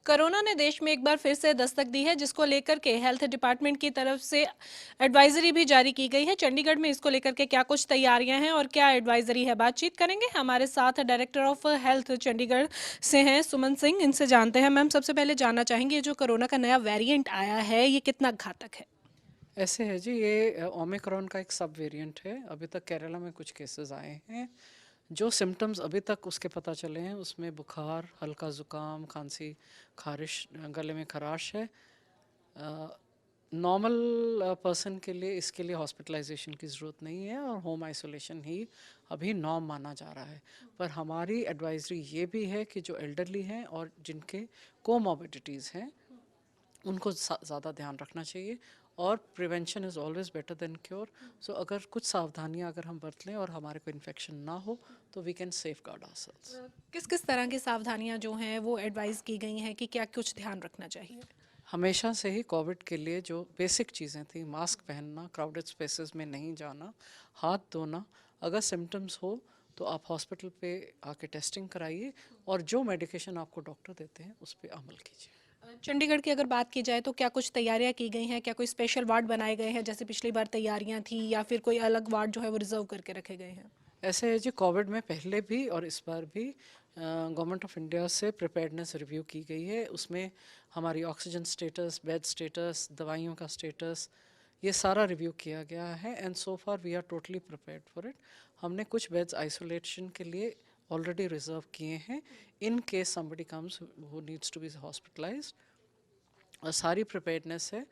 Corona ने देश में एक बार फिर से दस्तक दी है, जिसको लेकर के हेल्थ डिपार्टमेंट की तरफ से एडवाइजरी भी जारी की गई है। चंडीगढ़ में इसको लेकर के क्या कुछ तैयारियां हैं और क्या एडवाइजरी है, बातचीत करेंगे। हमारे साथ डायरेक्टर ऑफ हेल्थ चंडीगढ़ से हैं सुमन सिंह, इनसे जानते हैं। मैम, सबसे पहले जानना चाहेंगे, जो कोरोना का नया वेरिएंट आया है, ये कितना घातक है? ऐसे है जी, ये ओमिक्रॉन का एक सब वेरिएंट है। अभी तक केरला में कुछ केसेस आए हैं। जो सिम्टम्स अभी तक उसके पता चले हैं उसमें बुखार, हल्का ज़ुकाम, खांसी, खारिश, गले में खराश है। नॉर्मल पर्सन के लिए इसके लिए हॉस्पिटलाइजेशन की ज़रूरत नहीं है और होम आइसोलेशन ही अभी नॉर्म माना जा रहा है। पर हमारी एडवाइजरी ये भी है कि जो एल्डरली हैं और जिनके कोमॉर्बिडिटीज़ हैं उनको ज़्यादा ध्यान रखना चाहिए और prevention is always better than cure. So अगर कुछ सावधानियां अगर हम बरत लें और हमारे को इन्फेक्शन ना हो तो we can safeguard ourselves. किस किस तरह की सावधानियां जो हैं वो एडवाइस की गई हैं कि क्या कुछ ध्यान रखना चाहिए? हमेशा से ही कोविड के लिए जो बेसिक चीज़ें थी, मास्क पहनना, क्राउडेड स्पेसेस में नहीं जाना, हाथ धोना, अगर सिम्टम्स हो तो आप हॉस्पिटल पे आके टेस्टिंग कराइए और जो मेडिकेशन आपको डॉक्टर देते हैं उस पर अमल कीजिए। चंडीगढ़ की अगर बात की जाए तो क्या कुछ तैयारियां की गई हैं? क्या कोई स्पेशल वार्ड बनाए गए हैं जैसे पिछली बार तैयारियां थी, या फिर कोई अलग वार्ड जो है वो रिजर्व करके रखे गए हैं? ऐसे है जी, कोविड में पहले भी और इस बार भी गवर्नमेंट ऑफ इंडिया से प्रिपेयर्डनेस रिव्यू की गई है। उसमें हमारी ऑक्सीजन स्टेटस, बेड स्टेटस, दवाइयों का स्टेटस, ये सारा रिव्यू किया गया है and so far we are totally prepared for it. हमने कुछ बेड्स आइसोलेशन के लिए ऑलरेडी रिजर्व किए हैं in case somebody comes who needs to be hospitalised. सारी प्रिपेयर्डनेस है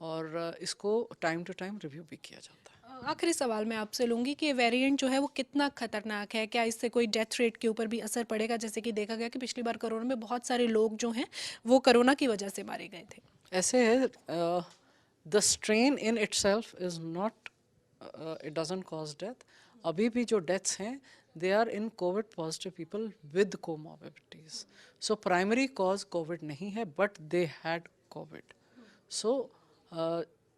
और इसको टाइम टू टाइम रिव्यू भी किया जाता है। आखिरी सवाल मैं आपसे लूँगी कि ये वेरिएंट जो है वो कितना खतरनाक है? क्या इससे कोई डेथ रेट के ऊपर भी असर पड़ेगा? जैसे कि देखा गया कि पिछली बार कोरोना में बहुत सारे लोग जो हैं वो कोरोना की वजह से मारे गए थे। ऐसे है, the strain in itself is not, it doesn't cause death. अभी भी जो डेथ्स हैं they are in Covid positive people with comorbidities. So primary cause Covid नहीं है but they had Covid. So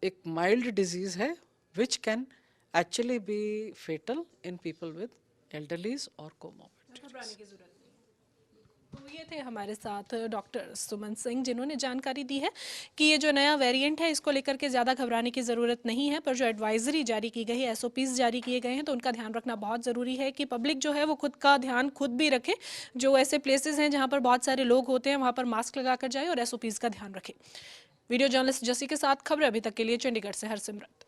एक माइल्ड डिजीज है which can actually be fatal in people with elderlies और comorbidities. तो ये थे हमारे साथ डॉक्टर सुमन सिंह, जिन्होंने जानकारी दी है कि ये जो नया वेरिएंट है इसको लेकर के ज़्यादा घबराने की ज़रूरत नहीं है, पर जो एडवाइजरी जारी की गई है, एसओपीज़ जारी किए गए हैं, तो उनका ध्यान रखना बहुत ज़रूरी है कि पब्लिक जो है वो खुद का ध्यान खुद भी रखे। जो ऐसे प्लेसेस हैं जहाँ पर बहुत सारे लोग होते हैं वहाँ पर मास्क लगा कर जाए और एसओपीज़ का ध्यान रखे। वीडियो जर्नलिस्ट जसी के साथ खबरें अभी तक के लिए चंडीगढ़ से हरसिमरत।